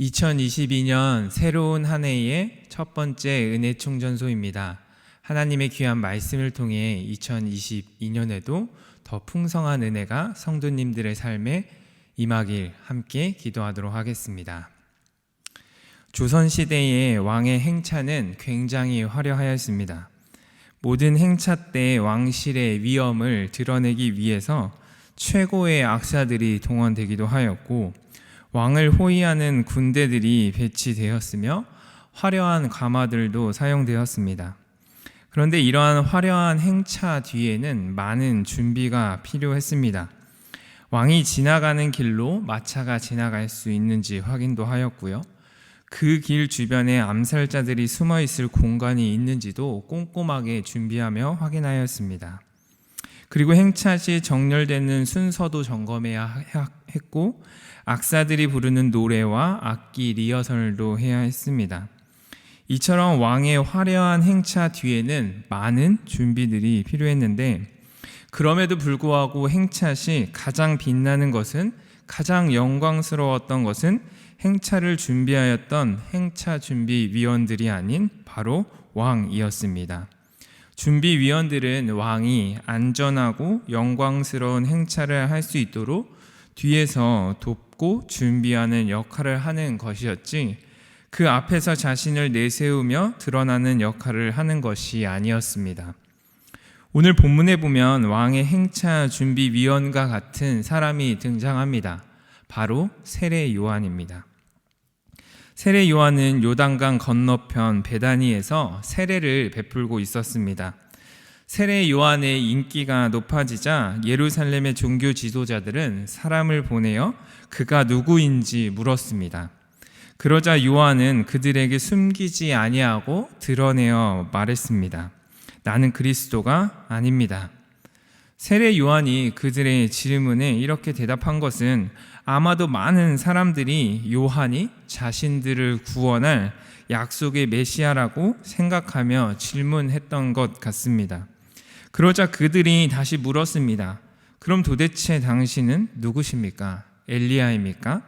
2022년 새로운 한 해의 첫 번째 은혜 충전소입니다. 하나님의 귀한 말씀을 통해 2022년에도 더 풍성한 은혜가 성도님들의 삶에 임하길 함께 기도하도록 하겠습니다. 조선시대의 왕의 행차는 굉장히 화려하였습니다. 모든 행차 때 왕실의 위엄을 드러내기 위해서 최고의 악사들이 동원되기도 하였고, 왕을 호위하는 군대들이 배치되었으며 화려한 가마들도 사용되었습니다. 그런데 이러한 화려한 행차 뒤에는 많은 준비가 필요했습니다. 왕이 지나가는 길로 마차가 지나갈 수 있는지 확인도 하였고요. 그 길 주변에 암살자들이 숨어 있을 공간이 있는지도 꼼꼼하게 준비하며 확인하였습니다. 그리고 행차 시 정렬되는 순서도 점검해야 했고, 악사들이 부르는 노래와 악기 리허설도 해야 했습니다. 이처럼 왕의 화려한 행차 뒤에는 많은 준비들이 필요했는데, 그럼에도 불구하고 행차 시 가장 빛나는 것은, 가장 영광스러웠던 것은 행차를 준비하였던 행차 준비위원들이 아닌 바로 왕이었습니다. 준비위원들은 왕이 안전하고 영광스러운 행차를 할 수 있도록 뒤에서 돕고 준비하는 역할을 하는 것이었지, 그 앞에서 자신을 내세우며 드러나는 역할을 하는 것이 아니었습니다. 오늘 본문에 보면 왕의 행차 준비위원과 같은 사람이 등장합니다. 바로 세례 요한입니다. 세례 요한은 요단강 건너편 베다니에서 세례를 베풀고 있었습니다. 세례 요한의 인기가 높아지자 예루살렘의 종교 지도자들은 사람을 보내어 그가 누구인지 물었습니다. 그러자 요한은 그들에게 숨기지 아니하고 드러내어 말했습니다. 나는 그리스도가 아닙니다. 세례 요한이 그들의 질문에 이렇게 대답한 것은 아마도 많은 사람들이 요한이 자신들을 구원할 약속의 메시아라고 생각하며 질문했던 것 같습니다. 그러자 그들이 다시 물었습니다. 그럼 도대체 당신은 누구십니까? 엘리야입니까?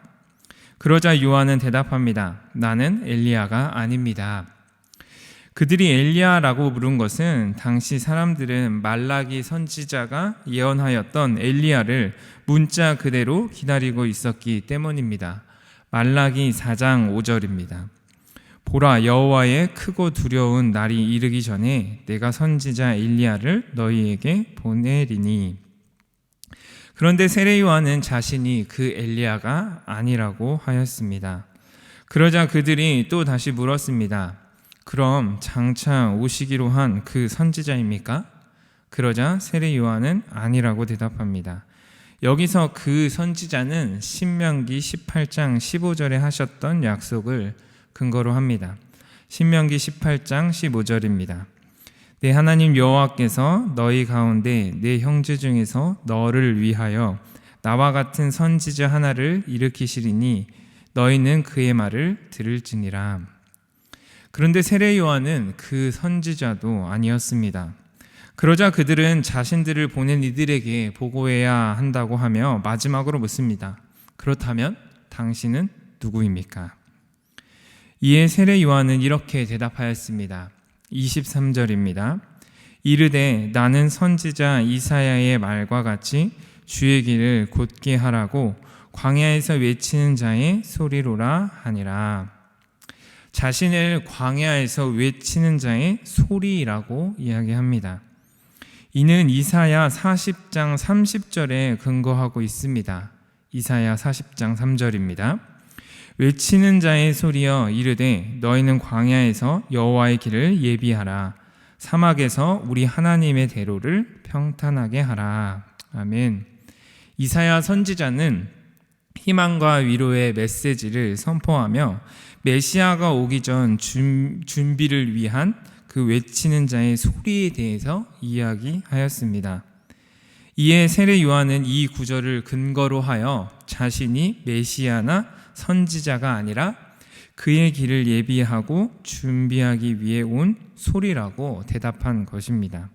그러자 요한은 대답합니다. 나는 엘리야가 아닙니다. 그들이 엘리야라고 부른 것은 당시 사람들은 말라기 선지자가 예언하였던 엘리야를 문자 그대로 기다리고 있었기 때문입니다. 말라기 4장 5절입니다. 보라, 여호와의 크고 두려운 날이 이르기 전에 내가 선지자 엘리야를 너희에게 보내리니. 그런데 세례 요한은 자신이 그 엘리야가 아니라고 하였습니다. 그러자 그들이 또 다시 물었습니다. 그럼 장차 오시기로 한 그 선지자입니까? 그러자 세례 요한은 아니라고 대답합니다. 여기서 그 선지자는 신명기 18장 15절에 하셨던 약속을 근거로 합니다. 신명기 18장 15절입니다. 내 하나님 여호와께서 너희 가운데 내 형제 중에서 너를 위하여 나와 같은 선지자 하나를 일으키시리니 너희는 그의 말을 들을지니라. 그런데 세례 요한은 그 선지자도 아니었습니다. 그러자 그들은 자신들을 보낸 이들에게 보고해야 한다고 하며 마지막으로 묻습니다. 그렇다면 당신은 누구입니까? 이에 세례 요한은 이렇게 대답하였습니다. 23절입니다. 이르되 나는 선지자 이사야의 말과 같이 주의 길을 곧게 하라고 광야에서 외치는 자의 소리로라 하니라. 자신을 광야에서 외치는 자의 소리라고 이야기합니다. 이는 이사야 40장 30절에 근거하고 있습니다. 이사야 40장 3절입니다. 외치는 자의 소리여 이르되 너희는 광야에서 여호와의 길을 예비하라. 사막에서 우리 하나님의 대로를 평탄하게 하라. 아멘. 이사야 선지자는 희망과 위로의 메시지를 선포하며 메시아가 오기 전 준비를 위한 그 외치는 자의 소리에 대해서 이야기하였습니다. 이에 세례 요한은 이 구절을 근거로 하여 자신이 메시아나 선지자가 아니라 그의 길을 예비하고 준비하기 위해 온 소리라고 대답한 것입니다.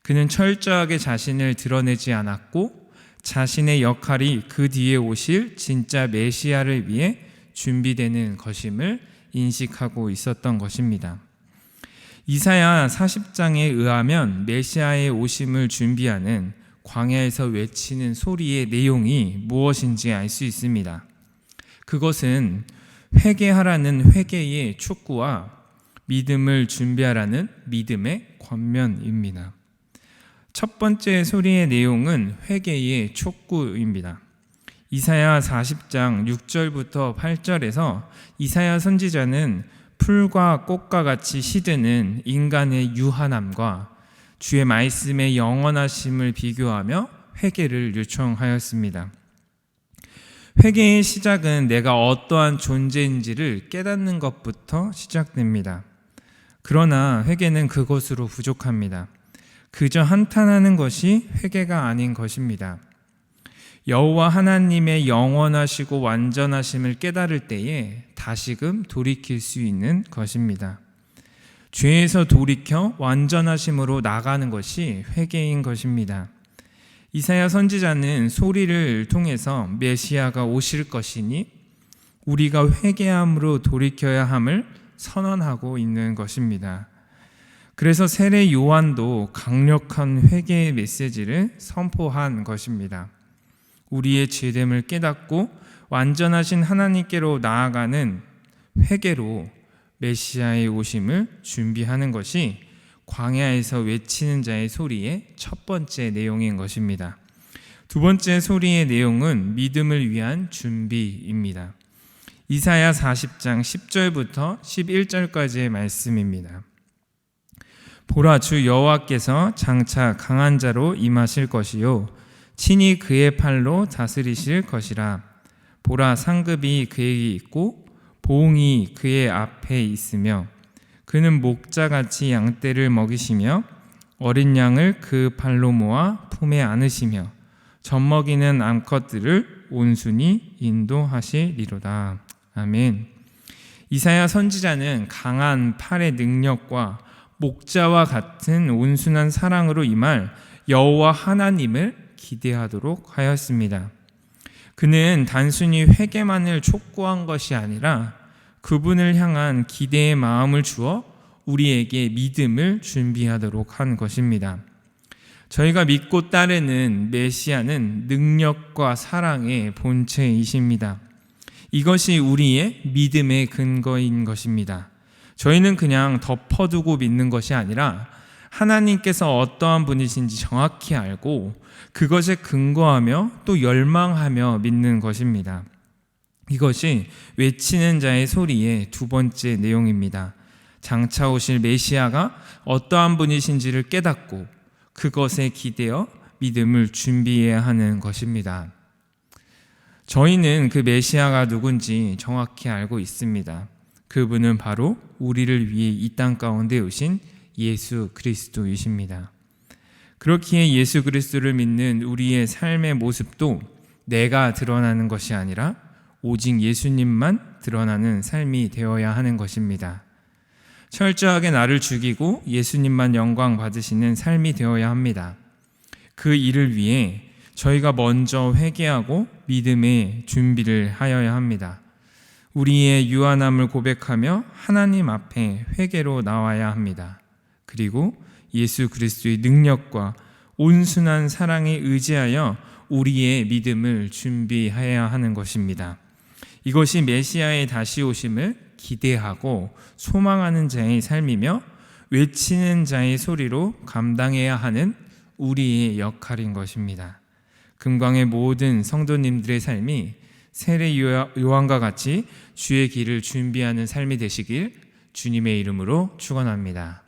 그는 철저하게 자신을 드러내지 않았고 자신의 역할이 그 뒤에 오실 진짜 메시아를 위해 준비되는 것임을 인식하고 있었던 것입니다. 이사야 40장에 의하면 메시아의 오심을 준비하는 광야에서 외치는 소리의 내용이 무엇인지 알 수 있습니다. 그것은 회개하라는 회개의 촉구와 믿음을 준비하라는 믿음의 권면입니다. 첫 번째 소리의 내용은 회개의 촉구입니다. 이사야 40장 6절부터 8절에서 이사야 선지자는 풀과 꽃과 같이 시드는 인간의 유한함과 주의 말씀의 영원하심을 비교하며 회개를 요청하였습니다. 회개의 시작은 내가 어떠한 존재인지를 깨닫는 것부터 시작됩니다. 그러나 회개는 그것으로 부족합니다. 그저 한탄하는 것이 회개가 아닌 것입니다. 여호와 하나님의 영원하시고 완전하심을 깨달을 때에 다시금 돌이킬 수 있는 것입니다. 죄에서 돌이켜 완전하심으로 나가는 것이 회개인 것입니다. 이사야 선지자는 소리를 통해서 메시아가 오실 것이니 우리가 회개함으로 돌이켜야 함을 선언하고 있는 것입니다. 그래서 세례 요한도 강력한 회개의 메시지를 선포한 것입니다. 우리의 죄됨을 깨닫고 완전하신 하나님께로 나아가는 회개로 메시아의 오심을 준비하는 것이 광야에서 외치는 자의 소리의 첫 번째 내용인 것입니다. 두 번째 소리의 내용은 믿음을 위한 준비입니다. 이사야 40장 10절부터 11절까지의 말씀입니다. 보라, 주 여호와께서 장차 강한 자로 임하실 것이요 친히 그의 팔로 다스리실 것이라. 보라, 상급이 그에게 있고 보응이 그의 앞에 있으며 그는 목자같이 양떼를 먹이시며 어린 양을 그 발로 모아 품에 안으시며 젖먹이는 암컷들을 온순히 인도하시리로다. 아멘. 이사야 선지자는 강한 팔의 능력과 목자와 같은 온순한 사랑으로 임할 여호와 하나님을 기대하도록 하였습니다. 그는 단순히 회개만을 촉구한 것이 아니라 그분을 향한 기대의 마음을 주어 우리에게 믿음을 준비하도록 한 것입니다. 저희가 믿고 따르는 메시아는 능력과 사랑의 본체이십니다. 이것이 우리의 믿음의 근거인 것입니다. 저희는 그냥 덮어두고 믿는 것이 아니라 하나님께서 어떠한 분이신지 정확히 알고 그것에 근거하며 또 열망하며 믿는 것입니다. 이것이 외치는 자의 소리의 두 번째 내용입니다. 장차 오실 메시아가 어떠한 분이신지를 깨닫고 그것에 기대어 믿음을 준비해야 하는 것입니다. 저희는 그 메시아가 누군지 정확히 알고 있습니다. 그분은 바로 우리를 위해 이 땅 가운데 오신 예수 그리스도이십니다. 그렇기에 예수 그리스도를 믿는 우리의 삶의 모습도 내가 드러나는 것이 아니라 오직 예수님만 드러나는 삶이 되어야 하는 것입니다. 철저하게 나를 죽이고 예수님만 영광 받으시는 삶이 되어야 합니다. 그 일을 위해 저희가 먼저 회개하고 믿음의 준비를 하여야 합니다. 우리의 유한함을 고백하며 하나님 앞에 회개로 나와야 합니다. 그리고 예수 그리스도의 능력과 온순한 사랑에 의지하여 우리의 믿음을 준비해야 하는 것입니다. 이것이 메시아의 다시 오심을 기대하고 소망하는 자의 삶이며 외치는 자의 소리로 감당해야 하는 우리의 역할인 것입니다. 금광의 모든 성도님들의 삶이 세례 요한과 같이 주의 길을 준비하는 삶이 되시길 주님의 이름으로 축원합니다.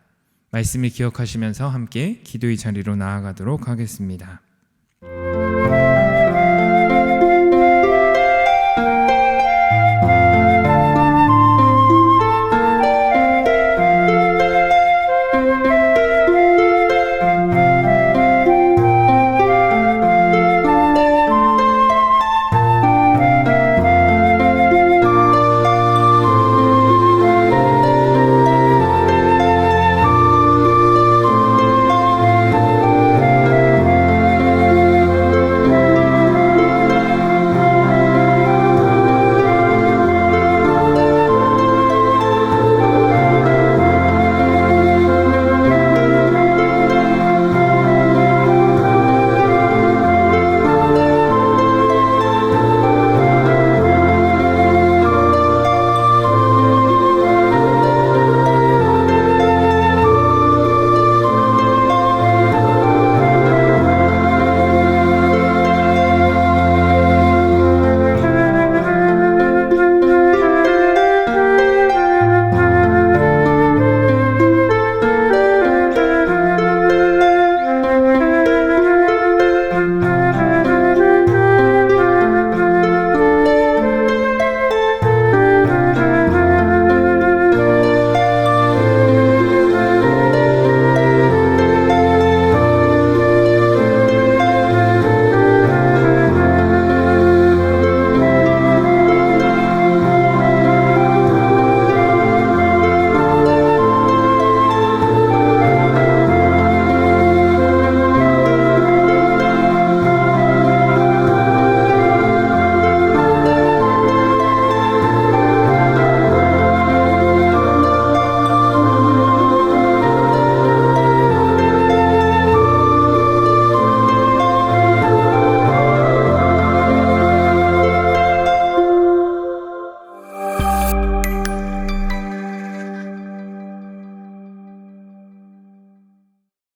말씀을 기억하시면서 함께 기도의 자리로 나아가도록 하겠습니다.